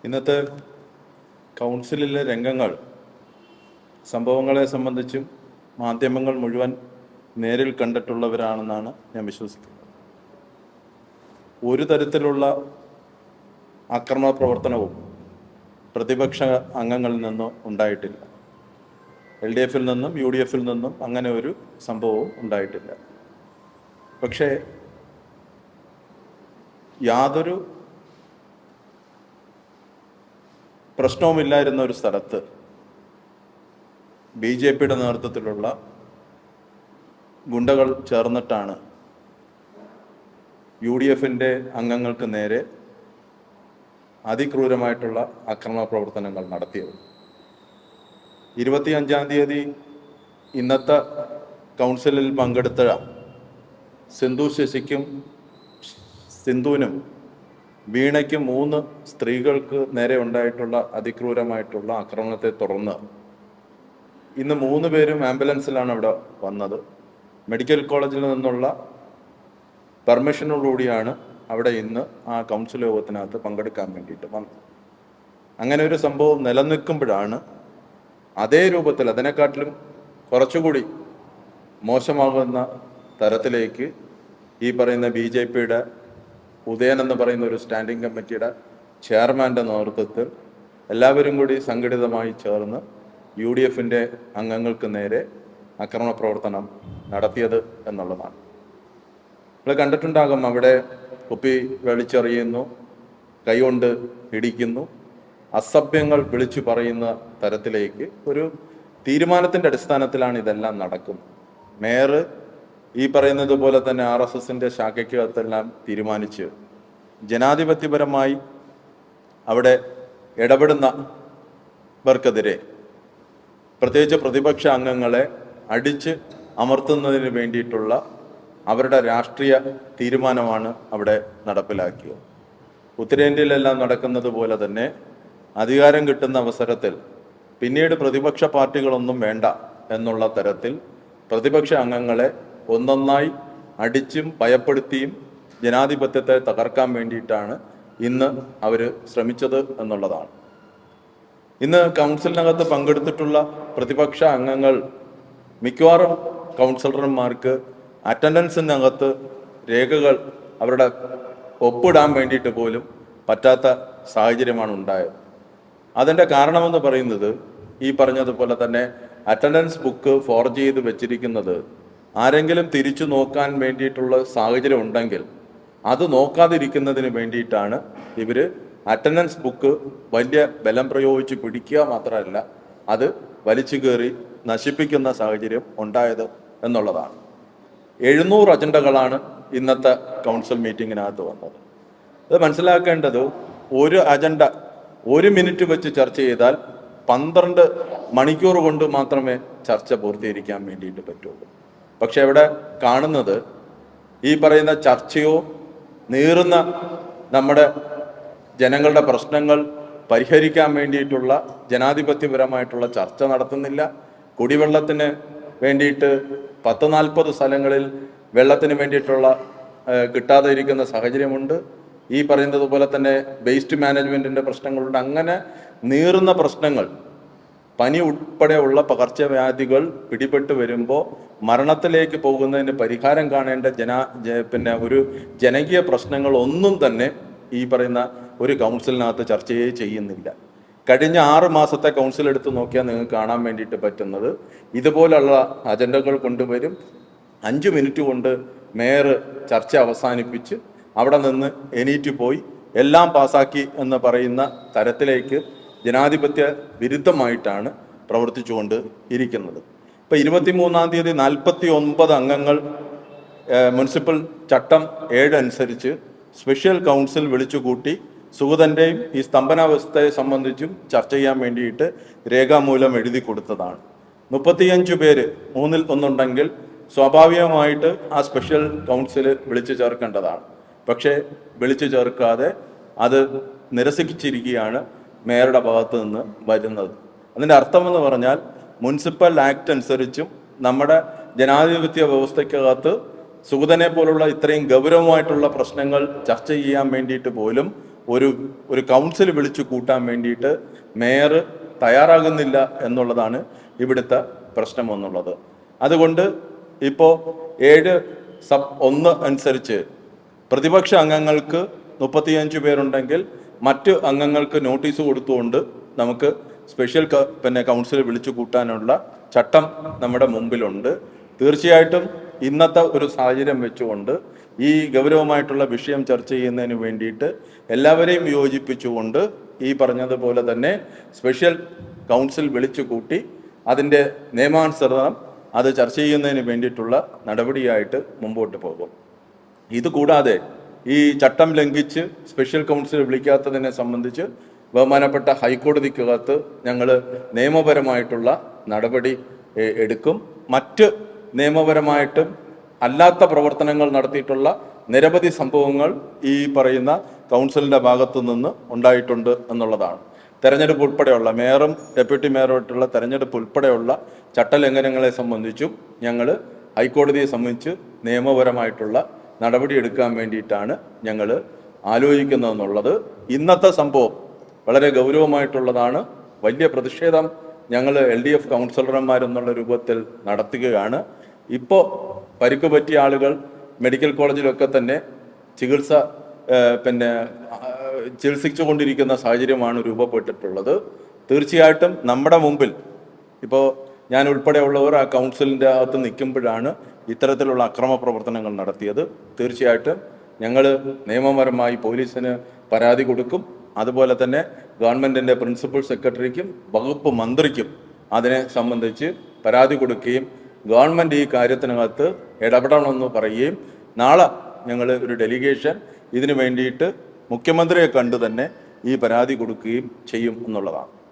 ഇന്നത്തെ കൗൺസിലിലെ രംഗങ്ങൾ സംഭവങ്ങളെ സംബന്ധിച്ചും മാധ്യമങ്ങൾ മുഴുവൻ നേരിൽ കണ്ടിട്ടുള്ളവരാണെന്നാണ് ഞാൻ വിശ്വസിക്കുന്നത്. ഒരു തരത്തിലുള്ള ആക്രമണ പ്രവർത്തനവും പ്രതിപക്ഷ അംഗങ്ങളിൽ നിന്ന് ഉണ്ടായിട്ടില്ല. LDF-ൽ നിന്നും UDF-ൽ നിന്നും അങ്ങനെ ഒരു സംഭവവും ഉണ്ടായിട്ടില്ല. പക്ഷേ യാതൊരു പ്രശ്നവുമില്ലായിരുന്ന ഒരു സ്ഥലത്ത് BJP-യുടെ നേതൃത്വത്തിലുള്ള ഗുണ്ടകൾ ചേർന്നിട്ടാണ് UDF-ന്റെ അംഗങ്ങൾക്ക് നേരെ അതിക്രൂരമായിട്ടുള്ള ആക്രമണ പ്രവർത്തനങ്ങൾ നടത്തിയത്. 25-ാം തീയതി ഇന്നത്തെ കൗൺസിലിൽ പങ്കെടുത്ത സിന്ധുവിനും വീണയ്ക്കും 3 സ്ത്രീകൾക്ക് നേരെ ഉണ്ടായിട്ടുള്ള അതിക്രൂരമായിട്ടുള്ള ആക്രമണത്തെ തുടർന്ന് ഇന്ന് 3 പേരും ആംബുലൻസിലാണ് അവിടെ വന്നത്. മെഡിക്കൽ കോളേജിൽ നിന്നുള്ള പെർമിഷനോടുകൂടിയാണ് അവിടെ ഇന്ന് ആ കൗൺസിൽ യോഗത്തിനകത്ത് പങ്കെടുക്കാൻ വേണ്ടിയിട്ട് വന്നത്. അങ്ങനെ ഒരു സംഭവം നിലനിൽക്കുമ്പോഴാണ് അതേ രൂപത്തിൽ അതിനെക്കാട്ടിലും കുറച്ചുകൂടി മോശമാകുന്ന തരത്തിലേക്ക് ഈ പറയുന്ന BJP-യുടെ ഉദയൻ എന്ന് പറയുന്ന ഒരു സ്റ്റാൻഡിംഗ് കമ്മിറ്റിയുടെ ചെയർമാൻ്റെ നേതൃത്വത്തിൽ എല്ലാവരും കൂടി സംഘടിതമായി ചേർന്ന് UDF-ന്റെ അംഗങ്ങൾക്ക് നേരെ ആക്രമണ പ്രവർത്തനം നടത്തിയത് എന്നുള്ളതാണ്. നമ്മൾ കണ്ടിട്ടുണ്ടാകും, അവിടെ കുപ്പി വലിച്ചെറിയുന്നു, കൈകൊണ്ട് ഇടിക്കുന്നു, അസഭ്യങ്ങൾ വിളിച്ചു പറയുന്ന തരത്തിലേക്ക് ഒരു തീരുമാനത്തിൻ്റെ അടിസ്ഥാനത്തിലാണ് ഇതെല്ലാം നടക്കുന്നത്. മേയർ ഈ പറയുന്നത് പോലെ തന്നെ RSSന്റെ ശാഖയ്ക്കകത്തെല്ലാം തീരുമാനിച്ച് ജനാധിപത്യപരമായി അവിടെ ഇടപെടുന്നവർക്കെതിരെ പ്രത്യേകിച്ച് പ്രതിപക്ഷ അംഗങ്ങളെ അടിച്ച് അമർത്തുന്നതിന് വേണ്ടിയിട്ടുള്ള അവരുടെ രാഷ്ട്രീയ തീരുമാനമാണ് അവിടെ നടപ്പിലാക്കിയത്. ഉത്തരേന്ത്യയിലെല്ലാം നടക്കുന്നത് പോലെ തന്നെ അധികാരം കിട്ടുന്ന അവസരത്തിൽ പിന്നീട് പ്രതിപക്ഷ പാർട്ടികളൊന്നും വേണ്ട എന്നുള്ള തരത്തിൽ പ്രതിപക്ഷ അംഗങ്ങളെ ഒന്നൊന്നായി അടിച്ചും ഭയപ്പെടുത്തിയും ജനാധിപത്യത്തെ തകർക്കാൻ വേണ്ടിയിട്ടാണ് ഇന്ന് അവർ ശ്രമിച്ചത് എന്നുള്ളതാണ്. ഇന്ന് കൗൺസിലിനകത്ത് പങ്കെടുത്തിട്ടുള്ള പ്രതിപക്ഷ അംഗങ്ങൾ മിക്കവാറും കൗൺസിലർമാർക്ക് അറ്റൻഡൻസിനകത്ത് രേഖകൾ അവരുടെ ഒപ്പിടാൻ വേണ്ടിയിട്ട് പോലും പറ്റാത്ത സാഹചര്യമാണ് ഉണ്ടായത്. അതിൻ്റെ കാരണമെന്ന് പറയുന്നത് ഈ പറഞ്ഞതുപോലെ തന്നെ അറ്റൻഡൻസ് ബുക്ക് ഫോർജ് ചെയ്ത് വെച്ചിരിക്കുന്നത് ആരെങ്കിലും തിരിച്ചു നോക്കാൻ വേണ്ടിയിട്ടുള്ള സാഹചര്യം ഉണ്ടെങ്കിൽ അത് നോക്കാതിരിക്കുന്നതിന് വേണ്ടിയിട്ടാണ് ഇവർ അറ്റൻഡൻസ് ബുക്ക് വലിയ ബലം പ്രയോഗിച്ച് പിടിക്കുക മാത്രമല്ല അത് വലിച്ചു കയറി നശിപ്പിക്കുന്ന സാഹചര്യം ഉണ്ടായത് എന്നുള്ളതാണ്. 700 അജണ്ടകളാണ് ഇന്നത്തെ കൗൺസിൽ മീറ്റിങ്ങിനകത്ത് വന്നത്. അത് മനസ്സിലാക്കേണ്ടത് ഒരു അജണ്ട 1 മിനിറ്റ് വെച്ച് ചർച്ച ചെയ്താൽ 12 മണിക്കൂർ കൊണ്ട് മാത്രമേ ചർച്ച പൂർത്തീകരിക്കാൻ വേണ്ടിയിട്ട് പറ്റുള്ളൂ. പക്ഷെ ഇവിടെ കാണുന്നത് ഈ പറയുന്ന ചർച്ചയോ നീറുന്ന നമ്മുടെ ജനങ്ങളുടെ പ്രശ്നങ്ങൾ പരിഹരിക്കാൻ വേണ്ടിയിട്ടുള്ള ജനാധിപത്യപരമായിട്ടുള്ള ചർച്ച നടത്തുന്നില്ല. കുടിവെള്ളത്തിന് വേണ്ടിയിട്ട് 10-40 സ്ഥലങ്ങളിൽ വെള്ളത്തിന് വേണ്ടിയിട്ടുള്ള കിട്ടാതെ ഇരിക്കുന്ന സാഹചര്യമുണ്ട്. ഈ പറയുന്നത് പോലെ തന്നെ വേസ്റ്റ് മാനേജ്മെൻറ്റിൻ്റെ പ്രശ്നങ്ങളുണ്ട്. അങ്ങനെ നീറുന്ന പ്രശ്നങ്ങൾ, പനി ഉൾപ്പെടെയുള്ള പകർച്ചവ്യാധികൾ പിടിപെട്ട് വരുമ്പോൾ മരണത്തിലേക്ക് പോകുന്നതിന് പരിഹാരം കാണേണ്ട ഒരു ജനകീയ പ്രശ്നങ്ങൾ ഒന്നും തന്നെ ഈ പറയുന്ന ഒരു കൗൺസിലിനകത്ത് ചർച്ചയെ ചെയ്യുന്നില്ല. കഴിഞ്ഞ 6 മാസത്തെ കൗൺസിൽ എടുത്ത് നോക്കിയാൽ നിങ്ങൾക്ക് കാണാൻ വേണ്ടിയിട്ട് പറ്റുന്നത് ഇതുപോലുള്ള അജണ്ടകൾ കൊണ്ടുവരും. 5 മിനിറ്റ് കൊണ്ട് മേയർ ചർച്ച അവസാനിപ്പിച്ച് അവിടെ നിന്ന് എണീറ്റ് പോയി എല്ലാം പാസാക്കി എന്ന് പറയുന്ന തരത്തിലേക്ക് ജനാധിപത്യ വിരുദ്ധമായിട്ടാണ് പ്രവർത്തിച്ചുകൊണ്ട് ഇരിക്കുന്നത്. ഇപ്പം 23-ാം തീയതി 49 അംഗങ്ങൾ മുനിസിപ്പൽ ചട്ടം 7 അനുസരിച്ച് സ്പെഷ്യൽ കൗൺസിൽ വിളിച്ചുകൂട്ടി സുഗതൻ്റെയും ഈ സ്തംഭനാവസ്ഥയെ സംബന്ധിച്ചും ചർച്ച ചെയ്യാൻ വേണ്ടിയിട്ട് രേഖാമൂലം എഴുതി കൊടുത്തതാണ്. 35 പേര് 3-ൽ 1 ഉണ്ടെങ്കിൽ സ്വാഭാവികമായിട്ട് ആ സ്പെഷ്യൽ കൗൺസിൽ വിളിച്ചു ചേർക്കേണ്ടതാണ്. പക്ഷേ വിളിച്ചു ചേർക്കാതെ അത് നിരസിച്ചിരിക്കുകയാണ് മേയറുടെ ഭാഗത്ത് നിന്ന് വരുന്നത്. അതിൻ്റെ അർത്ഥമെന്ന് പറഞ്ഞാൽ മുനിസിപ്പൽ ആക്ട് അനുസരിച്ചും നമ്മുടെ ജനാധിപത്യ വ്യവസ്ഥയ്ക്കകത്ത് സുഗതനെ പോലുള്ള ഇത്രയും ഗൗരവമായിട്ടുള്ള പ്രശ്നങ്ങൾ ചർച്ച ചെയ്യാൻ വേണ്ടിയിട്ട് പോലും ഒരു ഒരു കൗൺസിൽ വിളിച്ചു കൂട്ടാൻ വേണ്ടിയിട്ട് മേയർ തയ്യാറാകുന്നില്ല എന്നുള്ളതാണ് ഇവിടുത്തെ പ്രശ്നം എന്നുള്ളത്. അതുകൊണ്ട് ഇപ്പോൾ 7(1) അനുസരിച്ച് പ്രതിപക്ഷ അംഗങ്ങൾക്ക് 35 പേരുണ്ടെങ്കിൽ മറ്റ് അംഗങ്ങൾക്ക് നോട്ടീസ് കൊടുത്തുകൊണ്ട് നമുക്ക് സ്പെഷ്യൽ കൗൺസിൽ വിളിച്ചു കൂട്ടാനുള്ള ചട്ടം നമ്മുടെ മുമ്പിലുണ്ട്. തീർച്ചയായിട്ടും ഇന്നത്തെ ഒരു സാഹചര്യം വെച്ചുകൊണ്ട് ഈ ഗൗരവമായിട്ടുള്ള വിഷയം ചർച്ച ചെയ്യുന്നതിന് വേണ്ടിയിട്ട് എല്ലാവരെയും യോജിപ്പിച്ചുകൊണ്ട് ഈ പറഞ്ഞതുപോലെ തന്നെ സ്പെഷ്യൽ കൗൺസിൽ വിളിച്ചു കൂട്ടി അതിൻ്റെ നിയമാനുസൃതം അത് ചർച്ച ചെയ്യുന്നതിന് വേണ്ടിയിട്ടുള്ള നടപടിയായിട്ട് മുമ്പോട്ട് പോകും. ഇതുകൂടാതെ ഈ ചട്ടം ലംഘിച്ച് സ്പെഷ്യൽ കൗൺസിൽ വിളിക്കാത്തതിനെ സംബന്ധിച്ച് ബഹുമാനപ്പെട്ട ഹൈക്കോടതിക്കകത്ത് ഞങ്ങൾ നിയമപരമായിട്ടുള്ള നടപടി എടുക്കും. മറ്റ് നിയമപരമായിട്ടും അല്ലാത്ത പ്രവർത്തനങ്ങൾ നടത്തിയിട്ടുള്ള നിരവധി സംഭവങ്ങൾ ഈ പറയുന്ന കൗൺസിലിൻ്റെ ഭാഗത്തു നിന്ന് ഉണ്ടായിട്ടുണ്ട് എന്നുള്ളതാണ്. തെരഞ്ഞെടുപ്പ് ഉൾപ്പെടെയുള്ള മേയറും ഡെപ്യൂട്ടി മേയറുമായിട്ടുള്ള തെരഞ്ഞെടുപ്പ് ഉൾപ്പെടെയുള്ള ചട്ടലംഘനങ്ങളെ സംബന്ധിച്ചും ഞങ്ങൾ ഹൈക്കോടതിയെ സംബന്ധിച്ച് നിയമപരമായിട്ടുള്ള നടപടി എടുക്കാൻ വേണ്ടിയിട്ടാണ് ഞങ്ങൾ ആലോചിക്കുന്നതെന്നുള്ളത്. ഇന്നത്തെ സംഭവം വളരെ ഗൗരവമായിട്ടുള്ളതാണ്. വലിയ പ്രതിഷേധം ഞങ്ങൾ LDF കൗൺസിലർമാരെന്നുള്ള രൂപത്തിൽ നടത്തുകയാണ്. ഇപ്പോൾ പരിക്ക് പറ്റിയ ആളുകൾ മെഡിക്കൽ കോളേജിലൊക്കെ തന്നെ ചികിത്സിച്ചു കൊണ്ടിരിക്കുന്ന സാഹചര്യമാണ് രൂപപ്പെട്ടിട്ടുള്ളത്. തീർച്ചയായിട്ടും നമ്മുടെ മുമ്പിൽ ഇപ്പോൾ ഞാൻ ഉൾപ്പെടെയുള്ളവർ ആ കൗൺസിലിൻ്റെ അകത്ത് നിൽക്കുമ്പോഴാണ് ഇത്തരത്തിലുള്ള അക്രമ പ്രവർത്തനങ്ങൾ നടത്തിയത്. തീർച്ചയായിട്ടും ഞങ്ങൾ നിയമപരമായി പോലീസിന് പരാതി കൊടുക്കും. അതുപോലെ തന്നെ ഗവൺമെൻറ്റിൻ്റെ പ്രിൻസിപ്പൽ സെക്രട്ടറിക്കും വകുപ്പ് മന്ത്രിക്കും അതിനെ സംബന്ധിച്ച് പരാതി കൊടുക്കുകയും ഗവൺമെൻറ് ഈ കാര്യത്തിനകത്ത് ഇടപെടണമെന്ന് പറയുകയും നാളെ ഞങ്ങൾ ഒരു ഡെലിഗേഷൻ ഇതിനു വേണ്ടിയിട്ട് മുഖ്യമന്ത്രിയെ കണ്ടു തന്നെ ഈ പരാതി കൊടുക്കുകയും ചെയ്യും എന്നുള്ളതാണ്.